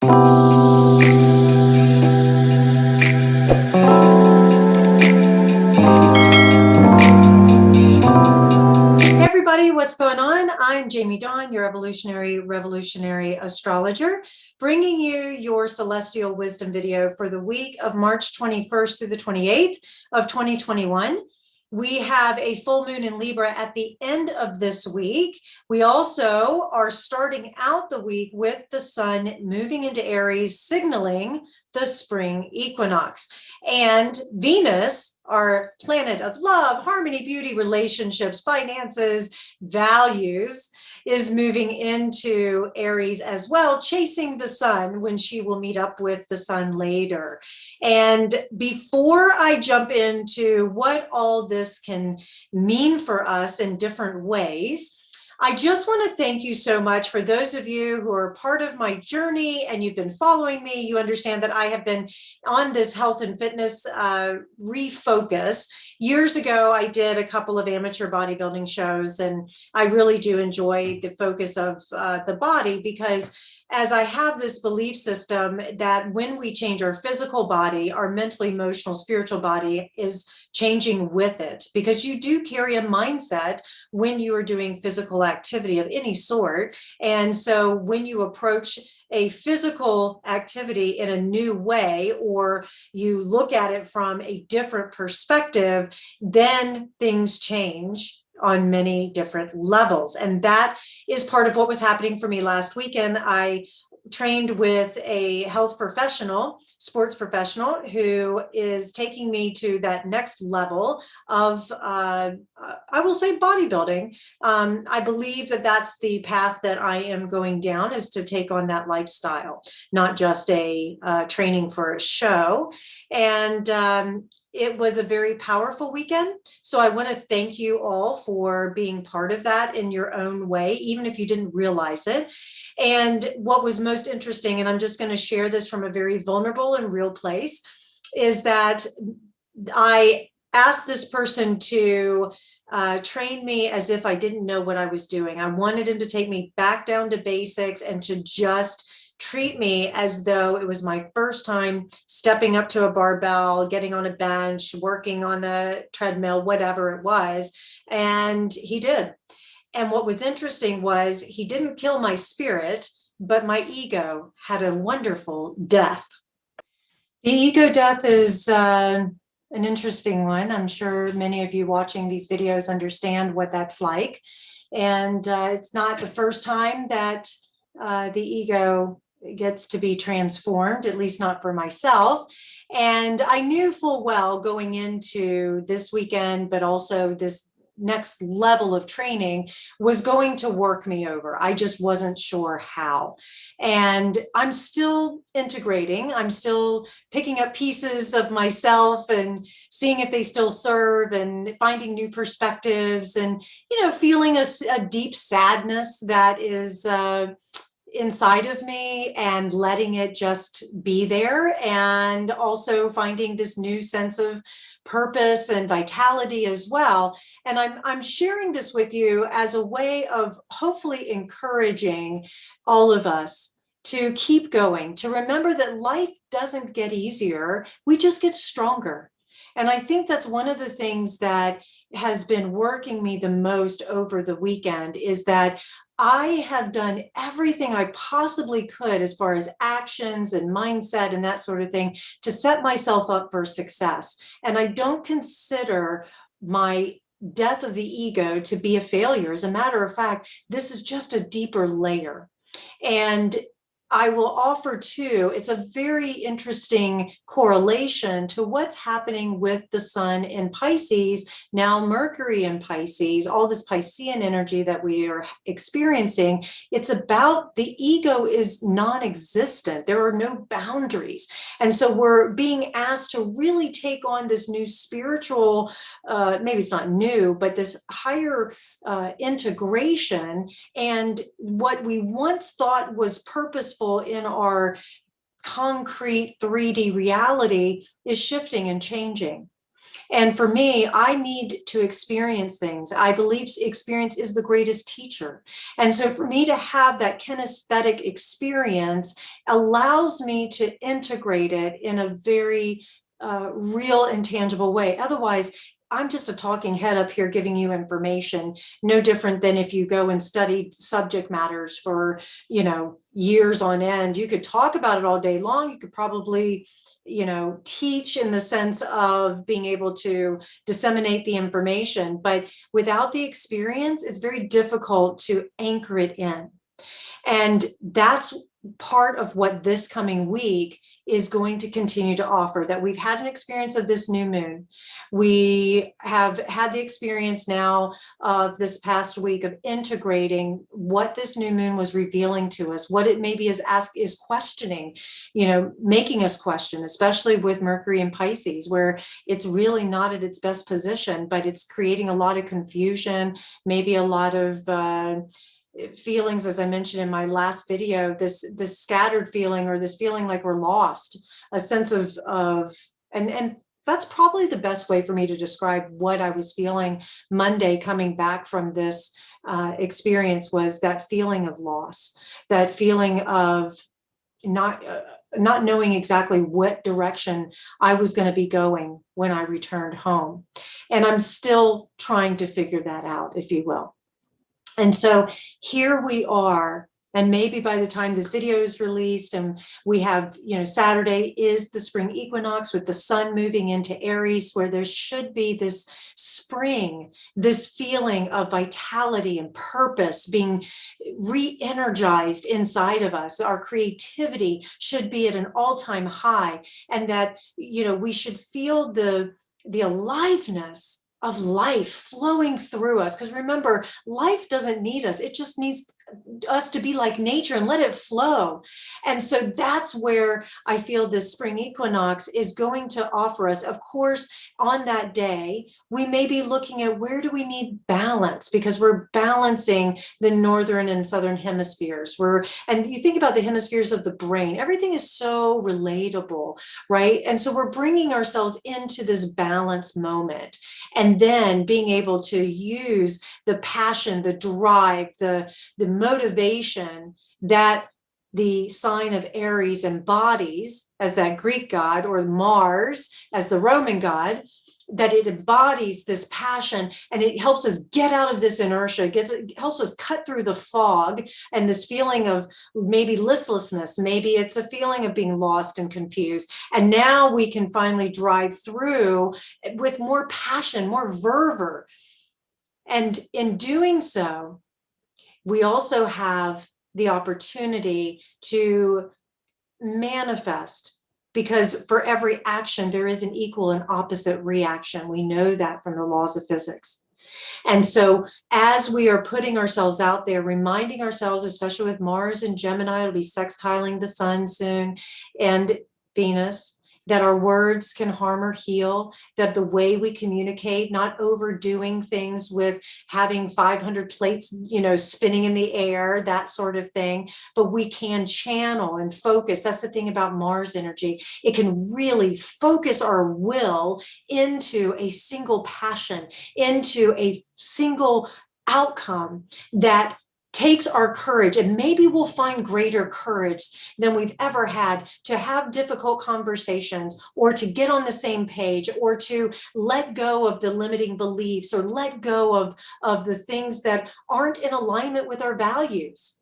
Everybody, what's going on? I'm Jamie Dawn, your evolutionary revolutionary astrologer, bringing you your celestial wisdom video for the week of March 21st through the 28th of 2021. We have a full moon in Libra at the end of this week. We also are starting out the week with the sun moving into Aries, signaling the spring equinox. And Venus, our planet of love, harmony, beauty, relationships, finances, values, is moving into Aries as well, chasing the sun when she will meet up with the sun later. And before I jump into what all this can mean for us in different ways, I just want to thank you so much for those of you who are part of my journey and you've been following me. You understand that I have been on this health and fitness refocus. Years ago, I did a couple of amateur bodybuilding shows, and I really do enjoy the focus of the body, because as I have this belief system that when we change our physical body, our mental, emotional, spiritual body is changing with it, because you do carry a mindset when you are doing physical activity of any sort. And so when you approach a physical activity in a new way, or you look at it from a different perspective, then things change on many different levels. And that is part of what was happening for me last weekend. I trained with a health professional, sports professional, who is taking me to that next level of, I will say, bodybuilding. I believe that that's the path that I am going down, is to take on that lifestyle, not just a training for a show. And it was a very powerful weekend. So I want to thank you all for being part of that in your own way, even if you didn't realize it. And what was most interesting, and I'm just going to share this from a very vulnerable and real place, is that I asked this person to train me as if I didn't know what I was doing. I wanted him to take me back down to basics and to just treat me as though it was my first time stepping up to a barbell, getting on a bench, working on a treadmill, whatever it was. And he did. And what was interesting was he didn't kill my spirit, but my ego had a wonderful death. The ego death is an interesting one. I'm sure many of you watching these videos understand what that's like. And it's not the first time that the ego gets to be transformed, at least not for myself. And I knew full well going into this weekend, but also this next level of training, was going to work me over. I just wasn't sure how. And I'm still integrating. I'm still picking up pieces of myself and seeing if they still serve, and finding new perspectives, and, feeling a deep sadness that is inside of me, and letting it just be there, and also finding this new sense of purpose and vitality as well. And I'm sharing this with you as a way of hopefully encouraging all of us to keep going, to remember that life doesn't get easier, we just get stronger. And I think that's one of the things that has been working me the most over the weekend, is that I have done everything I possibly could as far as actions and mindset and that sort of thing to set myself up for success. And I don't consider my death of the ego to be a failure. As a matter of fact, this is just a deeper layer. And I will offer too, it's a very interesting correlation to what's happening with the sun in Pisces, now Mercury in Pisces, all this Piscean energy that we are experiencing. It's about the ego is non-existent. There are no boundaries. And so we're being asked to really take on this new spiritual, maybe it's not new, but this higher integration. And what we once thought was purposeful in our concrete 3D reality is shifting and changing. And for me, I need to experience things. I believe experience is the greatest teacher. And so for me to have that kinesthetic experience allows me to integrate it in a very real and tangible way. Otherwise, I'm just a talking head up here giving you information, no different than if you go and study subject matters for, years on end. You could talk about it all day long. You could probably, teach in the sense of being able to disseminate the information, but without the experience, it's very difficult to anchor it in. And that's part of what this coming week is going to continue to offer, that we've had an experience of this new moon. We have had the experience now of this past week of integrating what this new moon was revealing to us, what it maybe is questioning, making us question, especially with Mercury in Pisces, where it's really not at its best position, but it's creating a lot of confusion, maybe a lot of feelings, as I mentioned in my last video, this scattered feeling, or this feeling like we're lost, a sense of and that's probably the best way for me to describe what I was feeling Monday coming back from this experience, was that feeling of loss, that feeling of not knowing exactly what direction I was going to be going when I returned home. And I'm still trying to figure that out, if you will. And so here we are, and maybe by the time this video is released and we have, Saturday is the spring equinox with the sun moving into Aries, where there should be this spring, this feeling of vitality and purpose being re-energized inside of us. Our creativity should be at an all-time high, and that, we should feel the aliveness of life flowing through us. Because remember, life doesn't need us. It just needs us to be like nature and let it flow. And so that's where I feel this spring equinox is going to offer us. Of course, on that day, we may be looking at where do we need balance, because we're balancing the northern and southern hemispheres. And you think about the hemispheres of the brain, everything is so relatable, right? And so we're bringing ourselves into this balance moment, and then being able to use the passion, the drive, the motivation that the sign of Aries embodies as that Greek god, or Mars as the Roman god, that it embodies this passion, and it helps us get out of this inertia, it helps us cut through the fog and this feeling of maybe listlessness. Maybe it's a feeling of being lost and confused. And now we can finally drive through with more passion, more fervor. And in doing so, we also have the opportunity to manifest, because for every action, there is an equal and opposite reaction. We know that from the laws of physics. And so as we are putting ourselves out there, reminding ourselves, especially with Mars and Gemini, it'll be sextiling the sun soon, and Venus, that our words can harm or heal, that the way we communicate, not overdoing things with having 500 plates, spinning in the air, that sort of thing, but we can channel and focus. That's the thing about Mars energy. It can really focus our will into a single passion, into a single outcome that takes our courage, and maybe we'll find greater courage than we've ever had to have difficult conversations, or to get on the same page, or to let go of the limiting beliefs, or let go of the things that aren't in alignment with our values.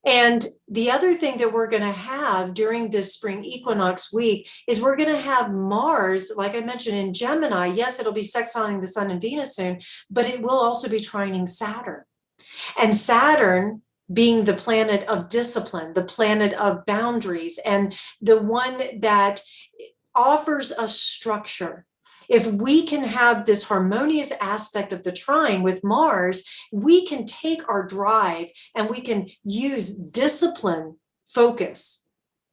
And the other thing that we're going to have during this spring equinox week is we're going to have Mars, like I mentioned, in Gemini. Yes, it'll be sextiling the sun and Venus soon, but it will also be trining Saturn. And Saturn being the planet of discipline, the planet of boundaries, and the one that offers us structure. If we can have this harmonious aspect of the trine with Mars, we can take our drive and we can use discipline focus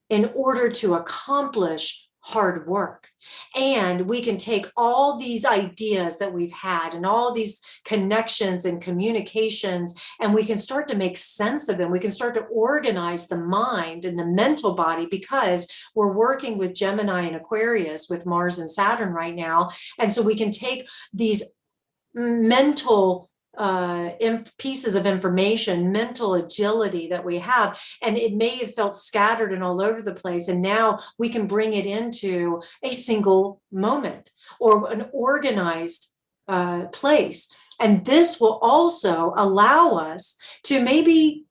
in order to accomplish hard work. And we can take all these ideas that we've had and all these connections and communications, and we can start to make sense of them. We can start to organize the mind and the mental body, because we're working with Gemini and Aquarius with Mars and Saturn right now. And so we can take these mental pieces of information, mental agility that we have, and it may have felt scattered and all over the place, and now we can bring it into a single moment or an organized place. And this will also allow us to maybe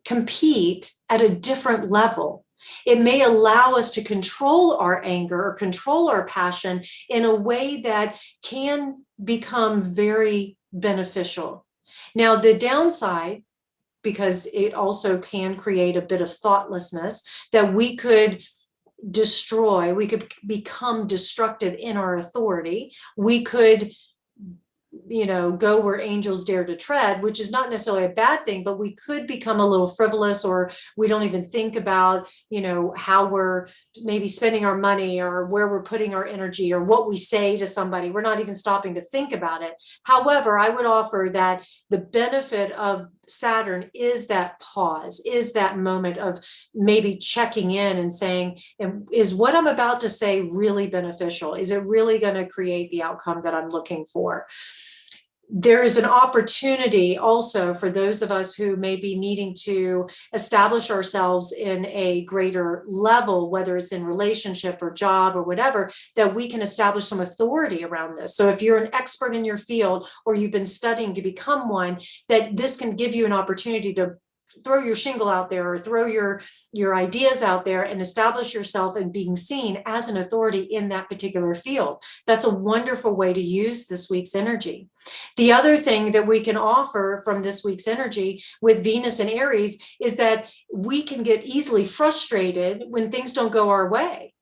compete at a different level. It may allow us to control our anger or control our passion in a way that can become very beneficial. Now, the downside, because it also can create a bit of thoughtlessness, that we could destroy, we could become destructive in our authority. We could, go where angels dare to tread, which is not necessarily a bad thing, but we could become a little frivolous, or we don't even think about, how we're maybe spending our money or where we're putting our energy or what we say to somebody. We're not even stopping to think about it. However, I would offer that the benefit of Saturn is that pause, is that moment of maybe checking in and saying, is what I'm about to say really beneficial? Is it really going to create the outcome that I'm looking for? There is an opportunity also for those of us who may be needing to establish ourselves in a greater level, whether it's in relationship or job or whatever, that we can establish some authority around this. So if you're an expert in your field, or you've been studying to become one, that this can give you an opportunity to throw your shingle out there, or throw your ideas out there and establish yourself and being seen as an authority in that particular field. That's a wonderful way to use this week's energy. The other thing that we can offer from this week's energy with Venus and Aries is that we can get easily frustrated when things don't go our way.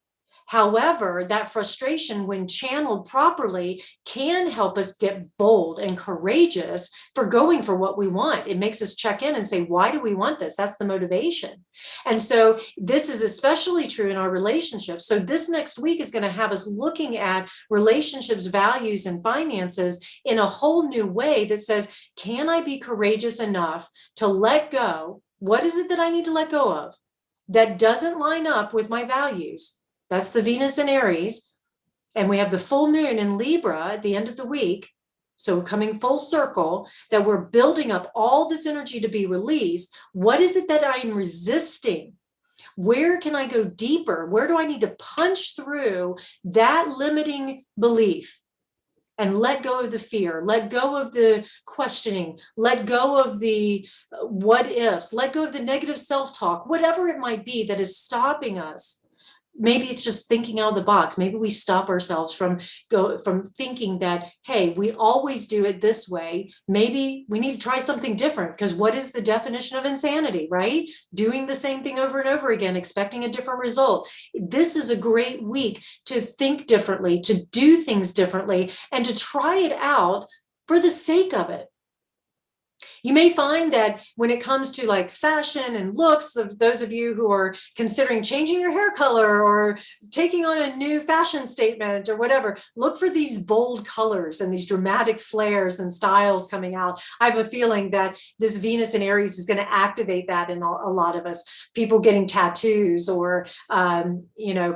However, that frustration, when channeled properly, can help us get bold and courageous for going for what we want. It makes us check in and say, why do we want this? That's the motivation. And so this is especially true in our relationships. So this next week is going to have us looking at relationships, values, and finances in a whole new way that says, can I be courageous enough to let go? What is it that I need to let go of that doesn't line up with my values? That's the Venus in Aries. And we have the full moon in Libra at the end of the week. So we're coming full circle, that we're building up all this energy to be released. What is it that I'm resisting? Where can I go deeper? Where do I need to punch through that limiting belief and let go of the fear, let go of the questioning, let go of the what ifs, let go of the negative self-talk, whatever it might be that is stopping us. Maybe it's just thinking out of the box. Maybe we stop ourselves from thinking that, hey, we always do it this way. Maybe we need to try something different, because what is the definition of insanity, right? Doing the same thing over and over again, expecting a different result. This is a great week to think differently, to do things differently, and to try it out for the sake of it. You may find that when it comes to like fashion and looks, those of you who are considering changing your hair color or taking on a new fashion statement or whatever, look for these bold colors and these dramatic flares and styles coming out. I have a feeling that this Venus in Aries is going to activate that in a lot of us. People getting tattoos or,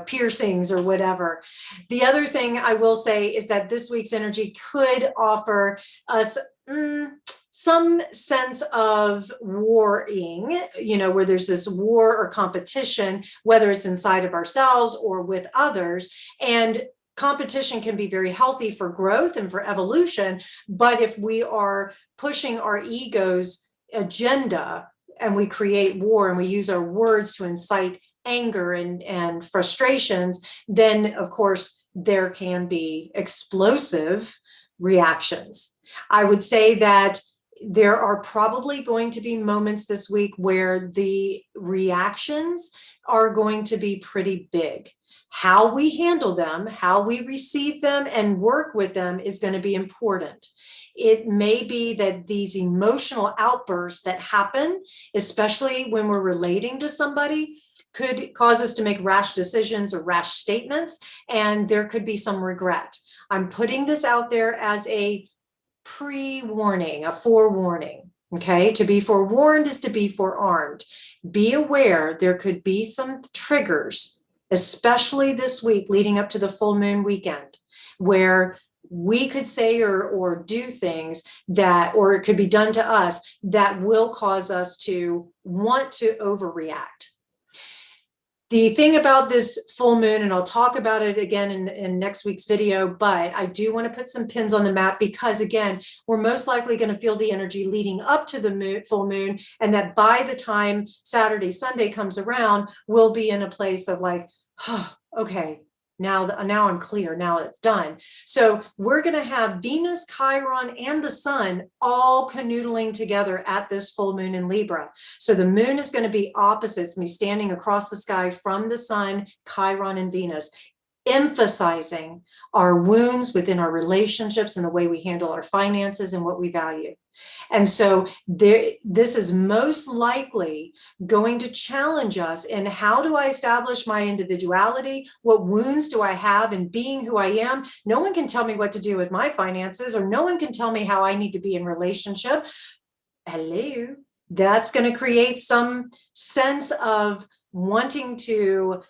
piercings or whatever. The other thing I will say is that this week's energy could offer us some sense of warring, where there's this war or competition, whether it's inside of ourselves or with others. And competition can be very healthy for growth and for evolution. But if we are pushing our ego's agenda and we create war and we use our words to incite anger and frustrations, then of course there can be explosive reactions. I would say that there are probably going to be moments this week where the reactions are going to be pretty big. How we handle them, how we receive them and work with them is going to be important. It may be that these emotional outbursts that happen, especially when we're relating to somebody, could cause us to make rash decisions or rash statements, and there could be some regret. I'm putting this out there as a pre-warning, a forewarning. Okay, to be forewarned is to be forearmed. Be aware there could be some triggers, especially this week leading up to the full moon weekend, where we could say or do things that, or it could be done to us that will cause us to want to overreact. The thing about this full moon, and I'll talk about it again in next week's video, but I do want to put some pins on the map because, again, we're most likely going to feel the energy leading up to the full moon, and that by the time Saturday, Sunday comes around, we'll be in a place of like, oh, okay, now I'm clear, now it's done. So we're going to have Venus, Chiron, and the sun all canoodling together at this full moon in Libra. So the moon is going to be opposites, me standing across the sky from the sun, Chiron, and Venus, emphasizing our wounds within our relationships and the way we handle our finances and what we value. And so this is most likely going to challenge us in how do I establish my individuality? What wounds do I have in being who I am? No one can tell me what to do with my finances, or no one can tell me how I need to be in relationship. Hello. That's going to create some sense of wanting to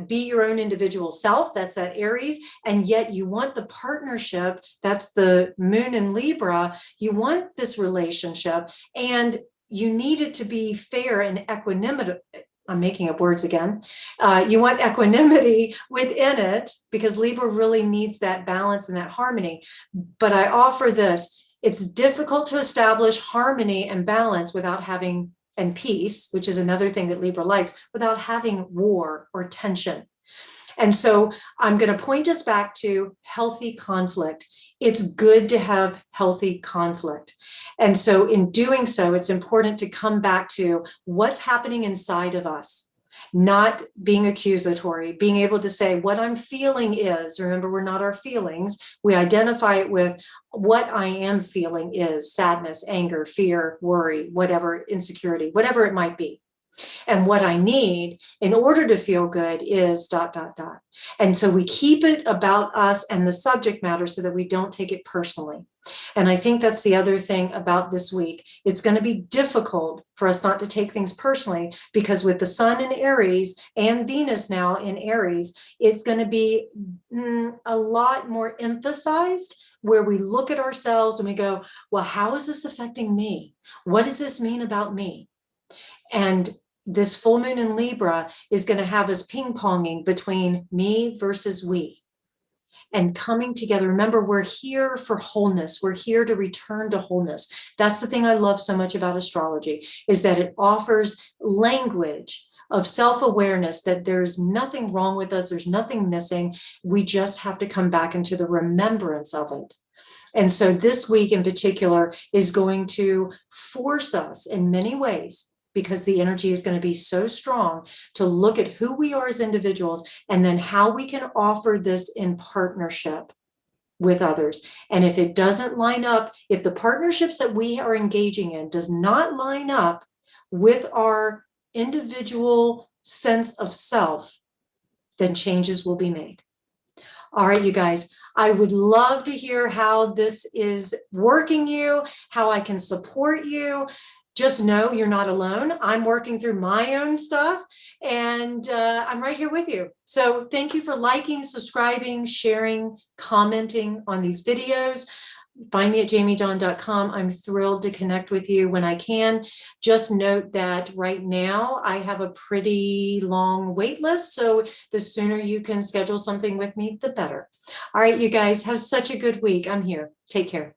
be your own individual self. That's that Aries. And yet you want the partnership. That's the moon in Libra. You want this relationship, and you need it to be fair and equanimity. I'm making up words again. You want equanimity within it, because Libra really needs that balance and that harmony. But I offer this. It's difficult to establish harmony and balance without having, and peace, which is another thing that Libra likes, without having war or tension. And so I'm going to point us back to healthy conflict. It's good to have healthy conflict. And so in doing so, it's important to come back to what's happening inside of us, not being accusatory, being able to say what I'm feeling is, remember, we're not our feelings. We identify it with what I am feeling is sadness, anger, fear, worry, whatever, insecurity, whatever it might be. And what I need in order to feel good is ... And so we keep it about us and the subject matter so that we don't take it personally. And I think that's the other thing about this week. It's going to be difficult for us not to take things personally, because with the sun in Aries and Venus now in Aries, it's going to be a lot more emphasized, where we look at ourselves and we go, well, how is this affecting me? What does this mean about me? And this full moon in Libra is going to have us ping-ponging between me versus we, and coming together. Remember, we're here for wholeness. We're here to return to wholeness. That's the thing I love so much about astrology, is that it offers language of self-awareness, that there's nothing wrong with us. There's nothing missing. We just have to come back into the remembrance of it. And so this week in particular is going to force us in many ways, because the energy is going to be so strong, to look at who we are as individuals, and then how we can offer this in partnership with others. And if it doesn't line up, if the partnerships that we are engaging in does not line up with our individual sense of self, then changes will be made. All right, you guys, I would love to hear how this is working you, how I can support you. Just know you're not alone. I'm working through my own stuff, and I'm right here with you. So thank you for liking, subscribing, sharing, commenting on these videos. Find me at jamiedawn.com. I'm thrilled to connect with you when I can. Just note that right now I have a pretty long wait list, so the sooner you can schedule something with me, the better. All right, you guys, have such a good week. I'm here. Take care.